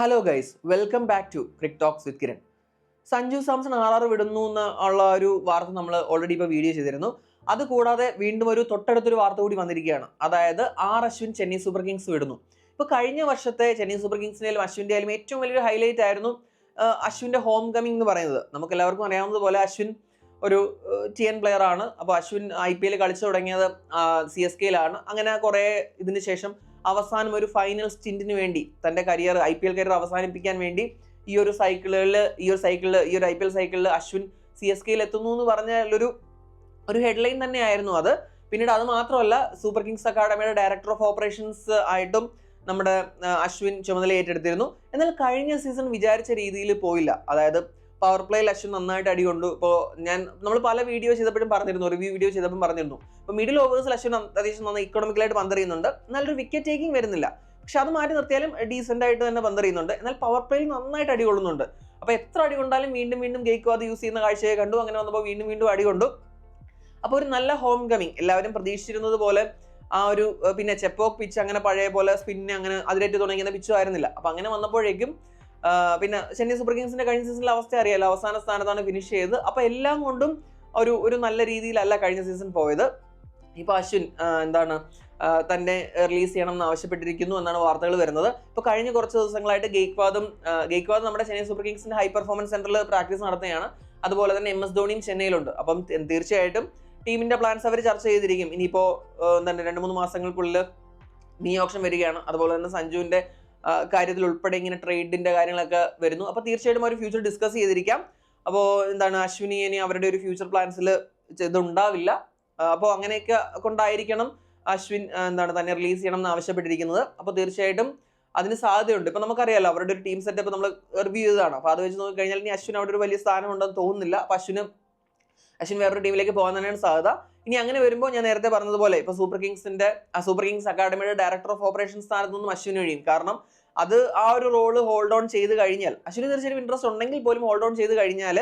Hello guys, welcome back to Cric Talks with Kiran. Sanju Samson RR വിടുന്നു എന്നുള്ള ഒരു വാർത്ത നമ്മൾ ഓൾറെഡി ഇപ്പോൾ വീഡിയോ ചെയ്തിരുന്നു. അതുകൂടാതെ വീണ്ടും ഒരു തൊട്ടടുത്തൊരു വാർത്ത കൂടി വന്നിരിക്കുകയാണ്. അതായത് അശ്വിൻ ചെന്നൈ സൂപ്പർ കിങ്സ് വിടുന്നു. ഇപ്പോൾ കഴിഞ്ഞ വർഷത്തെ ചെന്നൈ സൂപ്പർ കിങ്സിൻ്റെയും അശ്വിൻ്റെ ആയാലും ഏറ്റവും വലിയൊരു ഹൈലൈറ്റ് ആയിരുന്നു അശ്വിൻ്റെ ഹോം കമ്മിങ് എന്ന് പറയുന്നത്. നമുക്ക് എല്ലാവർക്കും അറിയാവുന്നതുപോലെ അശ്വിൻ ഒരു TN പ്ലെയർ ആണ്. അപ്പോൾ അശ്വിൻ IPL കളിച്ചു തുടങ്ങിയത് CSKയിലാണ്. അങ്ങനെ കുറേ ഇതിന് ശേഷം അവസാനം ഒരു ഫൈനൽ സ്റ്റിന്റിന് വേണ്ടി തൻ്റെ IPL കരിയർ അവസാനിപ്പിക്കാൻ വേണ്ടി ഈ ഒരു IPL സൈക്കിളിൽ അശ്വിൻ CSKയിൽ എത്തുന്നു എന്ന് പറഞ്ഞാൽ ഒരു ഹെഡ്ലൈൻ തന്നെയായിരുന്നു അത്. പിന്നീട് അത് മാത്രമല്ല, സൂപ്പർ കിങ്സ് അക്കാഡമിയുടെ ഡയറക്ടർ ഓഫ് ഓപ്പറേഷൻസ് ആയിട്ടും നമ്മുടെ അശ്വിൻ ചുമതല ഏറ്റെടുത്തിരുന്നു. എന്നാൽ കഴിഞ്ഞ സീസൺ വിചാരിച്ച രീതിയിൽ പോയില്ല. അതായത് പവർ പ്ലേയിൽ അശ്വിൻ നന്നായിട്ട് അടികൊണ്ടു. ഇപ്പോൾ നമ്മൾ പല വീഡിയോ ചെയ്തപ്പോഴും പറഞ്ഞിരുന്നു, റിവ്യൂ വീഡിയോ ചെയ്തപ്പോൾ പറഞ്ഞിരുന്നു, ഇപ്പോൾ മിഡിൽ ഓവേഴ്സിൽ അശ്വിൻ അത്യാവശ്യം നന്നായി ഇക്കണോമിക്കലായിട്ട് പന്തെറിയുന്നുണ്ട്. നല്ലൊരു വിക്കറ്റ് ടേക്കിംഗ് വരുന്നില്ല. പക്ഷെ അത് മാറ്റി നിർത്തിയാലും ഡീസെന്റ് ആയിട്ട് തന്നെ പന്തെറിയുന്നുണ്ട്. എന്നാൽ പവർ പ്ലേയിൽ നന്നായിട്ട് അടികൊള്ളുന്നുണ്ട്. അപ്പോൾ എത്ര അടി കൊണ്ടാലും വീണ്ടും ഗെയ്ക്വാദ് യൂസ് ചെയ്യുന്ന കാഴ്ചയെ കണ്ടു. അങ്ങനെ വന്നപ്പോൾ വീണ്ടും അടികൊണ്ടു. അപ്പോൾ ഒരു നല്ല ഹോം കമ്മിങ് എല്ലാവരും പ്രതീക്ഷിച്ചിരുന്നത് പോലെ പിന്നെ ചെപ്പോക്ക് പിച്ച് അങ്ങനെ പഴയ പോലെ സ്പിന്നെ അങ്ങനെ അതിലേറ്റ് തുടങ്ങിയ പിച്ചും ആയിരുന്നില്ല. അപ്പോൾ അങ്ങനെ വന്നപ്പോഴേക്കും പിന്നെ ചെന്നൈ സൂപ്പർ കിങ്സിന്റെ കഴിഞ്ഞ സീസണിലെ അവസ്ഥ അറിയാലോ, അവസാന സ്ഥാനത്താണ് ഫിനിഷ് ചെയ്തത്. അപ്പോൾ എല്ലാം കൊണ്ടും ഒരു നല്ല രീതിയിലല്ല കഴിഞ്ഞ സീസൺ പോയത്. ഇപ്പോൾ അശ്വിൻ തന്നെ റിലീസ് ചെയ്യണം എന്ന് ആവശ്യപ്പെട്ടിരിക്കുന്നു എന്നാണ് വാർത്തകൾ വരുന്നത്. ഇപ്പോൾ കഴിഞ്ഞ കുറച്ച് ദിവസങ്ങളായിട്ട് ഗെയ്ക്വാദ് നമ്മുടെ ചെന്നൈ സൂപ്പർ കിങ്സിന്റെ ഹൈ പെർഫോമൻസ് സെന്ററിൽ പ്രാക്ടീസ് നടത്തുകയാണ്. അതുപോലെ തന്നെ MS ധോണിയും ചെന്നൈയിലുണ്ട്. അപ്പം തീർച്ചയായിട്ടും ടീമിന്റെ പ്ലാൻസ് അവർ ചർച്ച ചെയ്തിരിക്കും. ഇനിയിപ്പോൾ 2-3 മാസങ്ങൾക്കുള്ളിൽ നീ ഓപ്ഷൻ വരികയാണ്. അതുപോലെ തന്നെ സഞ്ജുവിന്റെ കാര്യത്തിൽ ഉൾപ്പെടെ ഇങ്ങനെ ട്രേഡിന്റെ കാര്യങ്ങളൊക്കെ വരുന്നു. അപ്പോൾ തീർച്ചയായിട്ടും ഒരു ഫ്യൂച്ചർ ഡിസ്കസ് ചെയ്തിരിക്കാം. അപ്പോൾ അശ്വിനി ഇനി അവരുടെ ഒരു ഫ്യൂച്ചർ പ്ലാൻസിൽ ഇതുണ്ടാവില്ല. അപ്പോൾ അങ്ങനെയൊക്കെ കൊണ്ടായിരിക്കണം അശ്വിൻ തന്നെ റിലീസ് ചെയ്യണം എന്ന് ആവശ്യപ്പെട്ടിരിക്കുന്നത്. അപ്പോൾ തീർച്ചയായിട്ടും അതിന് സാധ്യതയുണ്ട്. ഇപ്പൊ നമുക്കറിയാലോ അവരുടെ ഒരു ടീം സെറ്റപ്പ് നമ്മൾ റിവ്യൂ ചെയ്തതാണ്. അപ്പോൾ അത് വെച്ച് നോക്കിക്കഴിഞ്ഞാൽ ഇനി അശ്വിൻ അവിടെ ഒരു വലിയ സ്ഥാനം ഉണ്ടെന്ന് തോന്നുന്നില്ല. അപ്പോൾ അശ്വിൻ വേറൊരു ടീമിലേക്ക് പോകാൻ തന്നെയാണ് സാധ്യത. ഇനി അങ്ങനെ വരുമ്പോൾ ഞാൻ നേരത്തെ പറഞ്ഞതുപോലെ ഇപ്പോൾ സൂപ്പർ കിങ്സ് അക്കാഡമിയുടെ ഡയറക്ടർ ഓഫ് ഓപ്പറേഷൻ സ്ഥാനത്ത് നിന്നും അശ്വിൻ കഴിയും. കാരണം അത് ആ ഒരു റോള് ഹോൾഡ് ഓൺ ചെയ്ത് കഴിഞ്ഞാൽ, അശ്വിന് തീർച്ചയായിട്ടും ഇൻട്രസ്റ്റ് ഉണ്ടെങ്കിൽ പോലും ഹോൾഡ് ഓൺ ചെയ്ത് കഴിഞ്ഞാൽ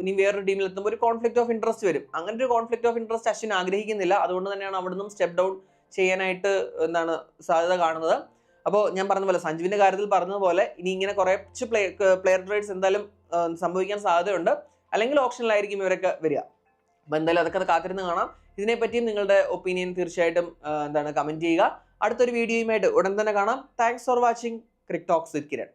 ഇനി വേറൊരു ടീമിൽ എത്തുമ്പോൾ ഒരു കോൺഫ്ലിക്ട് ഓഫ് ഇൻട്രസ്റ്റ് വരും. അങ്ങനെ ഒരു കോൺഫ്ലിക്ട് ഓഫ് ഇൻട്രസ്റ്റ് അശ്വിൻ ആഗ്രഹിക്കുന്നില്ല. അതുകൊണ്ട് തന്നെയാണ് അവിടെ നിന്നും സ്റ്റെപ്പ് ഡൗൺ ചെയ്യാനായിട്ട് സാധ്യത കാണുന്നത്. അപ്പോൾ ഞാൻ പറഞ്ഞ പോലെ സഞ്ജുവിന്റെ കാര്യത്തിൽ പറഞ്ഞതുപോലെ ഇനി ഇങ്ങനെ കുറച്ച് പ്ലെയർ ട്രേഡ്സ് എന്തായാലും സംഭവിക്കാൻ സാധ്യതയുണ്ട്. അല്ലെങ്കിൽ ഓപ്ഷനിലായിരിക്കും ഇവരൊക്കെ വരിക. അപ്പോൾ എന്തായാലും അതൊക്കെ കാത്തിരുന്ന് കാണാം. ഇതിനെപ്പറ്റിയും നിങ്ങളുടെ ഒപ്പീനിയൻ തീർച്ചയായിട്ടും കമന്റ് ചെയ്യുക. അടുത്തൊരു വീഡിയോയുമായിട്ട് ഉടൻ തന്നെ കാണാം. Thanks for watching Cric Talks with Kiran.